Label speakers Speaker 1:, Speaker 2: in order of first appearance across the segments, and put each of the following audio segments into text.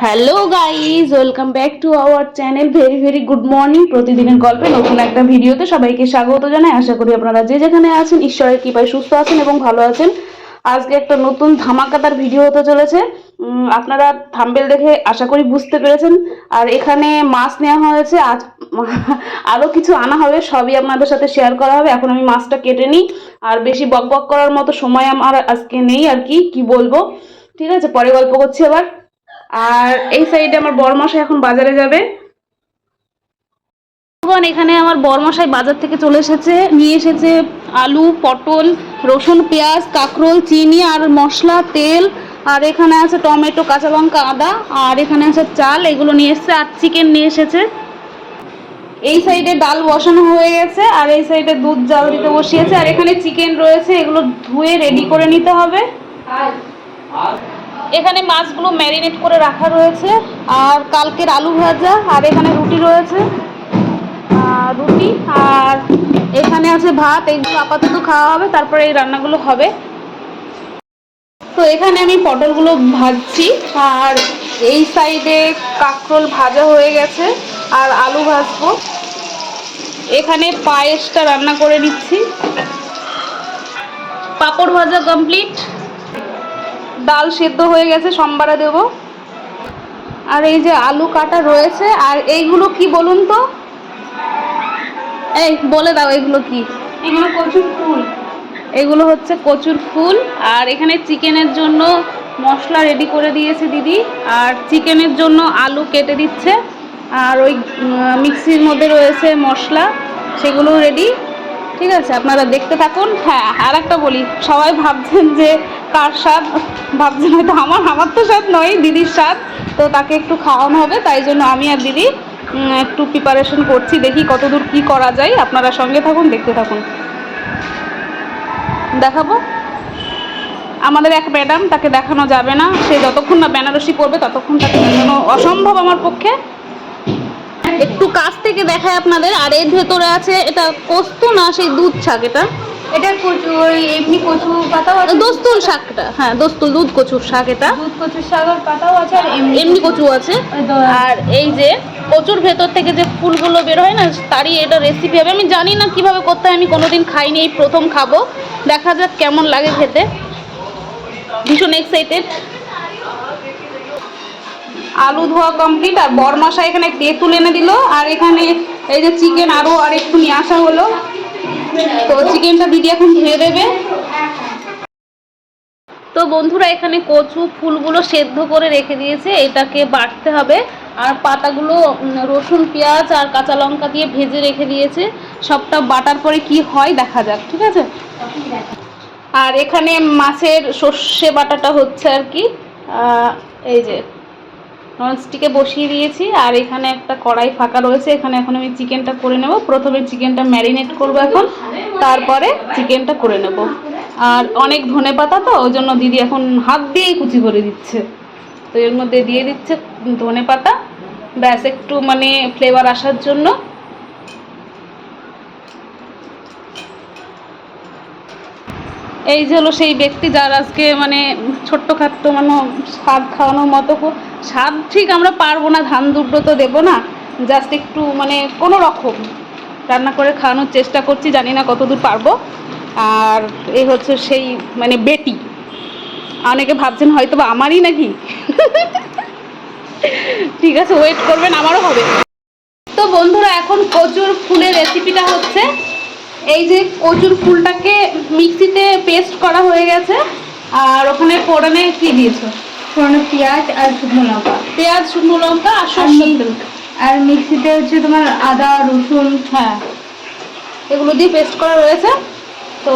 Speaker 1: Hello guys, welcome back to our channel. Very very good morning. প্রতিদিনের গল্পে নতুন একটা ভিডিওতে সবাইকে স্বাগত জানাই। আশা করি আপনারা যে যেখানে আছেন ঈশ্বরের কৃপায় সুস্থ আছেন এবং ভালো আছেন। আজকে একটা নতুন ধামাকাদার ভিডিও হতে চলেছে। আপনারা থাম্বনেল দেখে আশা করি বুঝতে পেরেছেন। আর এখানে মাছ নেওয়া হয়েছে, আজ আরও কিছু আনা হবে, সবই আপনাদের সাথে শেয়ার করা হবে। এখন আমি মাছটা কেটে নিই। আর বেশি বক বক করার মতো সময় আমার আজকে নেই, আর কি বলবো। ঠিক আছে, পরে গল্প করছি আবার। আর এই সাইডে আমার বড়মশাই এখন বাজারে যাবে। এখানে আমার বড়মশাই বাজার থেকে চলে এসেছে, নিয়ে এসেছে আলু, পটল, রসুন, পেঁয়াজ, কাঁকরোল, চিনি আর মশলা, তেল। আর এখানে আছে টমেটো, কাঁচা লঙ্কা, আদা। আর এখানে আছে চাল, এগুলো নিয়ে এসেছে। আর চিকেন নিয়ে এসেছে। এই সাইডে ডাল বসানো হয়ে গেছে, আর এই সাইডে দুধ জাল দিতে বসিয়েছে। আর এখানে চিকেন রয়েছে, এগুলো ধুয়ে রেডি করে নিতে হবে। এখানে মাছগুলো ম্যারিনেট করে রাখা রয়েছে। আর কালকের আলু ভাজা, আর এখানে রুটি রয়েছে, রুটি। আর এখানে আছে ভাত, এইগুলো আপাতত খাওয়া হবে, তারপরে এই রান্নাগুলো হবে। তো এখানে আমি পটলগুলো ভাজছি, আর এই সাইডে কাঁকরোল ভাজা হয়ে গেছে, আর আলু ভাজবো। এখানে পায়েসটা রান্না করে নিচ্ছি। পাঁপড় ভাজা কমপ্লিট, ডাল সেদ্ধ হয়ে গেছে, সম্বারে দেবো। আর এই যে আলু কাটা রয়েছে। আর এইগুলো কি বলুন তো, এই বলে দাও এগুলো কি?
Speaker 2: এগুলো কচুর ফুল।
Speaker 1: এগুলো হচ্ছে কচুর ফুল। আর এখানে চিকেনের জন্য মশলা রেডি করে দিয়েছে দিদি, আর চিকেনের জন্য আলু কেটে দিচ্ছে। আর ওই মিক্সির মধ্যে রয়েছে মশলা, সেগুলো রেডি। ঠিক আছে, আপনারা দেখতে থাকুন। হ্যাঁ, আর একটা বলি, সবাই ভাবছেন যে কার স্বাদ, ভাবছেন হয়তো আমার তো স্বাদ নয়, দিদির স্বাদ। তো তাকে একটু খাওয়ানো হবে, তাই জন্য আমি আর দিদি একটু প্রিপারেশন করছি। দেখি কতদূর কি করা যায়। আপনারা সঙ্গে থাকুন, দেখতে থাকুন, দেখাবো। আমাদের এক ম্যাডাম, তাকে দেখানো যাবে না, সে যতক্ষণ না বেনারসি পড়বে ততক্ষণ তাকে দেখানো অসম্ভব আমার পক্ষে। একটু কাছ থেকে দেখায় আপনাদের। আর এর ভেতরে আছে, এটা পোস্ত না সেই দুধ শাক,
Speaker 2: এটা কচু, ওই এমনি কচু পাতাও আছে,
Speaker 1: দোস্তুল শাকটা। হ্যাঁ, দোস্তুল দুধ কচুর শাক। এটা
Speaker 2: দুধ কচুর শাকের পাতাও আছে, আর
Speaker 1: এমনি কচু আছে। আর এই যে কচুর ভেতর থেকে যে ফুলগুলো বের হয় না, তারই এটা রেসিপি হবে। আমি জানি না কিভাবে করতে হয়, আমি কোনোদিন খাইনি, এই প্রথম খাবো। দেখা যাক কেমন লাগে খেতে। ভীষণ এক্সাইটেড। আলু ধোয়া কমপ্লিট, আর বরমশা এখানে তেঁতুল এনে দিল। আর এখানে এই যে চিকেন আরও আর একটু নিয়ে আসা হলো, তো চিকেনটা দিদি এখন ধুয়ে দেবে। তো বন্ধুরা, এখানে কচু ফুলগুলো সেদ্ধ করে রেখে দিয়েছে, এটাকে বাটতে হবে। আর পাতাগুলো রসুন, পেঁয়াজ আর কাঁচা লঙ্কা দিয়ে ভেজে রেখে দিয়েছে। সবটা বাটার পরে কি হয় দেখা যাক, ঠিক আছে। আর এখানে মাছের সর্ষে বাটাটা হচ্ছে আর কি। এই যে ননস্টিকে বসিয়ে দিয়েছি। আর এখানে একটা কড়াই ফাঁকা রয়েছে, এখানে এখন আমি চিকেনটা করে নেব। প্রথমে চিকেনটা ম্যারিনেট করবো এখন, তারপরে চিকেনটা করে নেব। আর অনেক ধনেপাতা, তো ওই জন্য দিদি এখন হাত দিয়েই কুচি করে দিচ্ছে। তো এর মধ্যে দিয়ে দিচ্ছে ধনেপাতা, ব্যাস একটু মানে ফ্লেভার আসার জন্য। এই যে হলো সেই ব্যক্তি, যার আজকে মানে ছোট্টখাট্টো মানে স্বাদ খাওয়ানোর মতো। স্বাদ ঠিক আমরা পারবো না, ধান দুব্র তো দেবো না, জাস্ট একটু মানে কোনো রকম রান্না করে খাওয়ানোর চেষ্টা করছি, জানি না কতদূর পারবো। আর এই হচ্ছে সেই মানে বেটি। অনেকে ভাবছেন হয়তো বা আমারই নাকি। ঠিক আছে, ওয়েট করবেন, আমারও হবে। তো বন্ধুরা, এখন কচুর ফুলের রেসিপিটা হচ্ছে, এই যে কচুর ফুলটাকে মিক্সিতে পেস্ট করা হয়ে গেছে। আর ওখানে ফোড়নে কি দিয়েছো?
Speaker 2: ফোড়নে পেঁয়াজ আর শুকনো লঙ্কা,
Speaker 1: পেঁয়াজ, শুকনো লঙ্কা আর সরষের তেল।
Speaker 2: আর মিক্সিতে হচ্ছে তোমার আদা, রসুন।
Speaker 1: হ্যাঁ, এগুলো দিয়ে পেস্ট করা রয়েছে। তো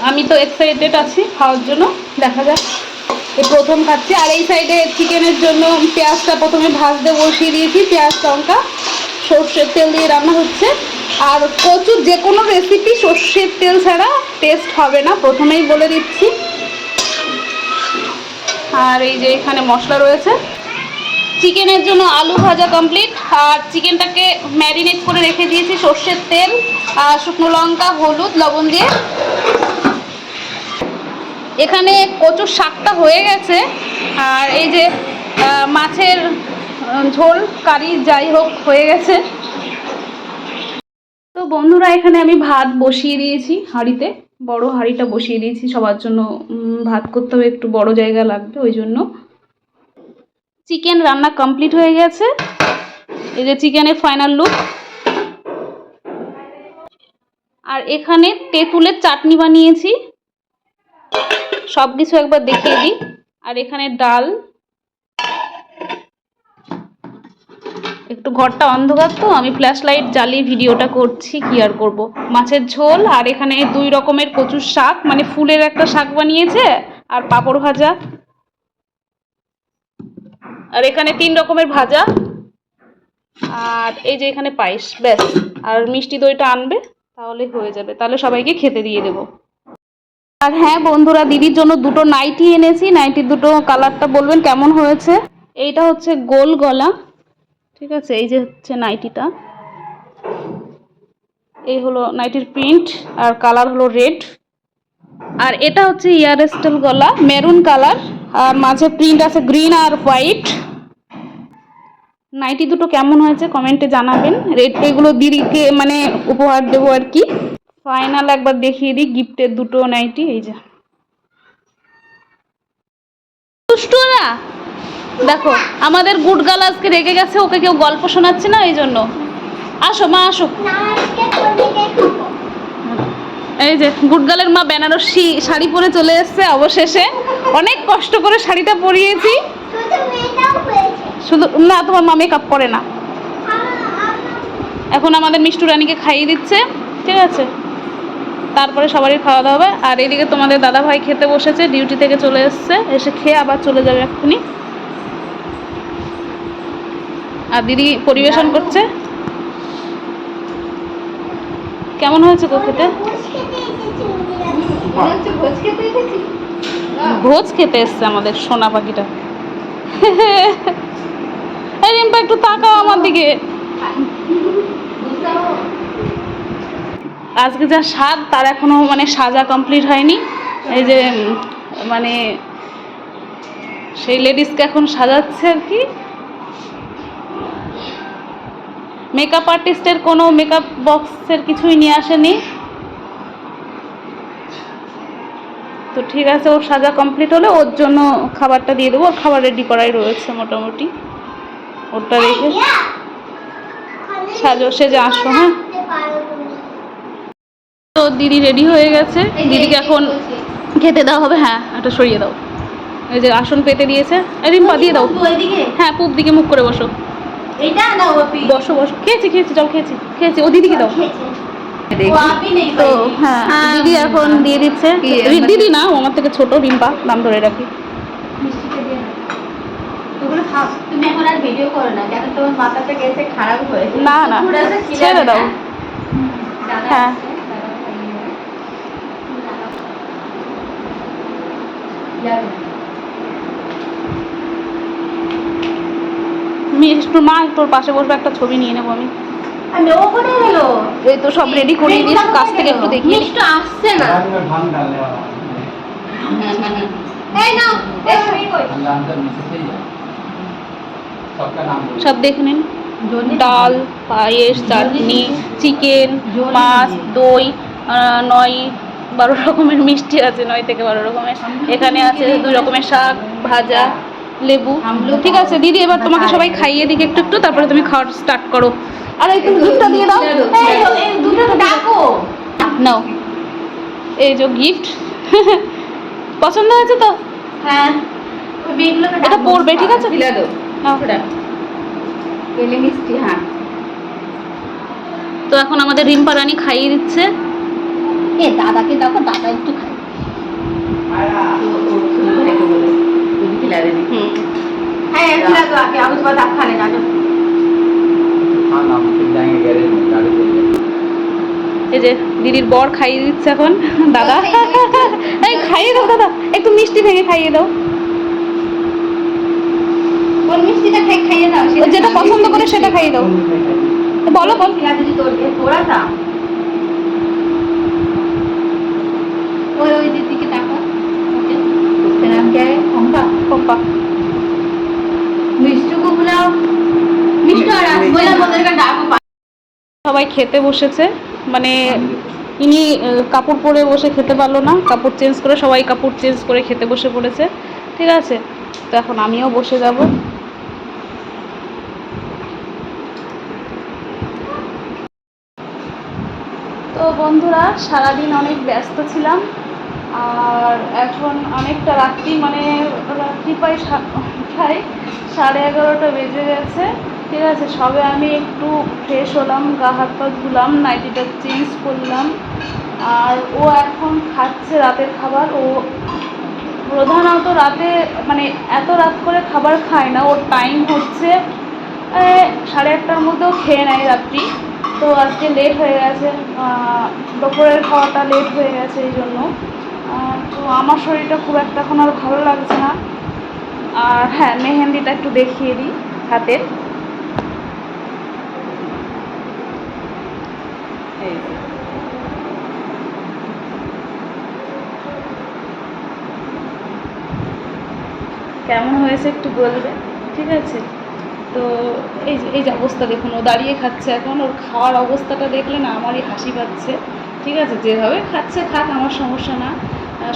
Speaker 1: আমি তো এক্সাইটেড আছি খাওয়ার জন্য, দেখা যাক। এই প্রথম খাচ্ছি। আর এই সাইডে চিকেনের জন্য পেঁয়াজটা প্রথমে ভাজতে বসিয়ে দিয়েছি, পেঁয়াজ, লঙ্কা, সর্ষের তেল দিয়ে রান্না হচ্ছে। আর কচুর যে কোনো রেসিপি সর্ষের তেল ছাড়া টেস্ট হবে না, প্রথমেই বলে দিচ্ছি। আর এই যে এখানে মশলা রয়েছে। চিকেনের জন্য আলু ভাজা কমপ্লিট। আর চিকেনটাকে ম্যারিনেট করে রেখে দিয়েছি সর্ষের তেল আর শুকনো লঙ্কা, হলুদ, লবণ দিয়ে। এখানে কচুর শাকটা হয়ে গেছে। আর এই যে মাছের ঝোল কারি যাই হোক হয়ে গেছে। তো বন্ধুরা এখানে আমি ভাত বসিয়ে দিয়েছি হাঁড়িতে, বড় হাঁড়িটা বসিয়ে দিয়েছি সবার জন্য। ভাত করতে হবে, একটু বড় জায়গা লাগবে ওই জন্য। চিকেন রান্না কমপ্লিট হয়ে গেছে, এই যে চিকেনের ফাইনাল লুক। আর এখানে তেঁতুলের চাটনি বানিয়েছি, সব কিছু একবার দেখিয়ে দিই। আর এখানে ডাল, একটু ঘরটা অন্ধকার তো আমি ফ্ল্যাশ লাইট জ্বালিয়ে ভিডিওটা করছি, কি আর করব। মাছের ঝোল, আর এখানে 2 রকমের কচুর শাক, মানে ফুলের একটা শাক বানিয়েছে, আর পাঁপড় ভাজা। আর এখানে 3 রকমের ভাজা, আর এই যে এখানে পায়েস, ব্যাস। আর মিষ্টি দইটা আনবে, তাহলে হয়ে যাবে, তাহলে সবাইকে খেতে দিয়ে দেবো। আর হ্যাঁ বন্ধুরা, দিদির জন্য 2টো নাইটি এনেছি, নাইটির 2টো কালারটা বলবেন কেমন হয়েছে। এইটা হচ্ছে গোল গলা, ঠিক আছে, এই যে হচ্ছে নাইটিটা, এই হলো নাইটির প্রিন্ট, আর কালার হলো রেড। আর এটা হচ্ছে ইয়ার স্টাইল গলা, মেরুন কালার, আর মাঝে প্রিন্ট আছে গ্রিন আর হোয়াইট। নাইটি 2টো কেমন হয়েছে কমেন্টে জানাবেন। রেড এগুলো দিদিকে মানে উপহার দেবো আর কি। ফাইনাল একবার দেখিয়ে দিই গিফটের 2টো নাইটি, এই যে। দুষ্টুরা দেখো, আমাদের গুড গার্ল আজকে রেগে গেছে, ওকে কেউ গল্প শোনাচ্ছে না, এই জন্য। আসো মা, আসো। এই যে গুড গার্লের মা বেনারসি শাড়ি পরে চলে এসেছে অবশেষে। অনেক কষ্ট করে শাড়িটা পরিয়েছি। শুধু না, তোমার মা মেকআপ করে না। এখন আমাদের মিষ্টু রানীকে খাইয়ে দিচ্ছে, ঠিক আছে, তারপরে সবারই খাওয়া দাওয়া হবে। আর এদিকে তোমাদের দাদা ভাই খেতে বসেছে, ডিউটি থেকে চলে এসছে, এসে খেয়ে আবার চলে যাবে এক্ষুনি। আর দিদি পরিবেশন করছে। কেমন হয়েছে গো খেতে? ভোজ খেতে এসছে আমাদের সোনা পাখিটা। এই রিম্পা একটু তাকাও আমার দিকে। আজকে যা স্বাদ, তার এখনো মানে সাজা কমপ্লিট হয়নি। এই যে মানে সেই লেডিসকে এখন সাজাচ্ছে আর কি। মেকআপ আর্টিস্টের কোনো মেকআপ বক্সের কিছুই নিয়ে আসেনি, তো ঠিক আছে, ওর সাজা কমপ্লিট হলে ওর জন্য খাবারটা দিয়ে দেবো। খাবার রেডি করাই রয়েছে মোটামুটি, ওটা রেখে সাজো, সেজে আসো। হ্যাঁ, তো দিদি রেডি হয়ে গেছে, দিদিকে এখন খেতে দেওয়া হবে। হ্যাঁ, একটা সরিয়ে দাও, এই যে আসন পেতে দিয়েছে। রিম্পা দিয়ে দাও। হ্যাঁ, পূব দিকে মুখ করে বসো। বসো বসো, খেয়েছি খেয়েছি, জল খেয়েছি খেয়েছি, ও দিদিকে দাও। তো হ্যাঁ, দিদি এখন দিয়ে দিচ্ছে। দিদি না, ও আমার থেকে ছোট, রিম্পা নাম ধরে রাখি। না না, ছেড়ে দাও। হ্যাঁ, মিষ্টুর মা তোর পাশে বসবে, একটা ছবি নিয়ে নেবো আমি। এই তো সব রেডি করে দিস, কাছ থেকে একটু দেখি। মিষ্টু আসছে না, সব দেখে নিন। ডাল, পায়েস, চাটনি, চিকেন, মাছ, দই, 9-12 রকমের মিষ্টি আছে, 9 থেকে 12 রকমের। এখানে আছে 2 রকমের শাক, ভাজা, লেবু। ঠিক আছে দিদি, এবার তোমাকে সবাই খাইয়ে দিকে একটু একটু, তারপরে তুমি খাওয়া স্টার্ট করো। আর এই তুমি গিফটটা দিয়ে দাও। নাও, এই যে গিফট। পছন্দ হয়েছে তো? হ্যাঁ, এটা পড়বে, ঠিক আছে। হ্যাঁ, তো এখন আমাদের রিম্পা রানী খাইয়ে দিচ্ছে। দাদাকে দেখো, দাদা একটু খাই। এই যে দিদির বর খাইয়ে দিচ্ছে এখন দাদা। এই খাইয়ে দাও দাদা, একটু মিষ্টি ভেঙে খাইয়ে দাও। কোন মিষ্টিটা খাইয়ে দাও, যেটা পছন্দ করে সেটা খাইয়ে দাও। বলো বল। ওই দিদিকে টাকা মিষ্টু को बुलाओ। সবাই খেতে বসেছে, মানে ইনি কাপড় পরে বসে খেতে পারলো না, কাপড় চেঞ্জ করে সবাই কাপড় চেঞ্জ করে খেতে বসে পড়েছে। ঠিক আছে, তো এখন আমিও বসে যাব। তো বন্ধুরা, সারাদিন অনেক ব্যস্ত ছিলাম, আর এখন অনেকটা রাত্রি, মানে রাত্রি প্রায় 11:30 বেজে গেছে। ঠিক আছে, সবে আমি একটু ফ্রেশ হলাম, গা হাত পা ধুলাম, নাইটিটা চেঞ্জ করলাম, আর ও এখন খাচ্ছে রাতের খাবার। ও প্রধানত রাতে, মানে এত রাত করে খাবার খায় না, ওর টাইম হচ্ছে 1:30টার মধ্যেও খেয়ে নেয় রাত্রি। তো আজকে লেট হয়ে গেছে, দুপুরের খাওয়াটা লেট হয়ে গেছে, এই জন্য। তো আমার শরীরটা খুব একটা এখন আর ভালো লাগছে না। আর হ্যাঁ, মেহেন্দিটা একটু দেখিয়ে দিই হাতের। এই কেমন হয়েছে একটু বলবে, ঠিক আছে? তো এই যে অবস্থা দেখুন, ও দাঁড়িয়ে খাচ্ছে এখন। ওর খাওয়ার অবস্থাটা দেখলে না আমারই হাসি পাচ্ছে। ঠিক আছে, যেভাবে খাচ্ছে খাক, আমার সমস্যা না,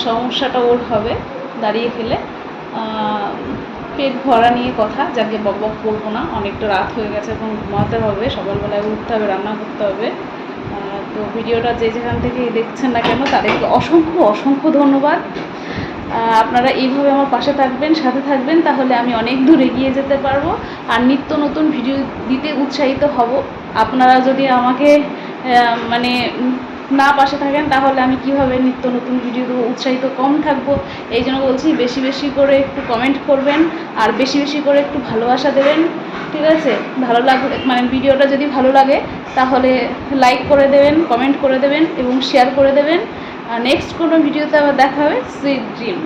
Speaker 1: সমস্যাটা ওর হবে দাঁড়িয়ে খেলে। পেট ভরা নিয়ে কথা, যাকে বক বক করবো না, অনেকটা রাত হয়ে গেছে, এখন ঘুমাতে হবে, সকালবেলায় উঠতে হবে, রান্না করতে হবে। তো ভিডিওটা যে যেখান থেকে দেখছেন না কেন, তাদেরকে অসংখ্য অসংখ্য ধন্যবাদ। আপনারা এইভাবে আমার পাশে থাকবেন, সাথে থাকবেন, তাহলে আমি অনেক দূর এগিয়ে যেতে পারবো, আর নিত্য নতুন ভিডিও দিতে উৎসাহিত হব। আপনারা যদি আমাকে মানে না পাশে থাকেন, তাহলে আমি কিভাবে নিত্য নতুন ভিডিও দেবো, উৎসাহিত কম থাকবো। এই জন্য বলছি, বেশি বেশি করে একটু কমেন্ট করবেন, আর বেশি বেশি করে একটু ভালোবাসা দেবেন। ঠিক আছে, ভালো লাগলে, মানে ভিডিওটা যদি ভালো লাগে তাহলে লাইক করে দেবেন, কমেন্ট করে দেবেন এবং শেয়ার করে দেবেন। নেক্সট কোনো ভিডিওতে আবার দেখা হবে। Sweet dream.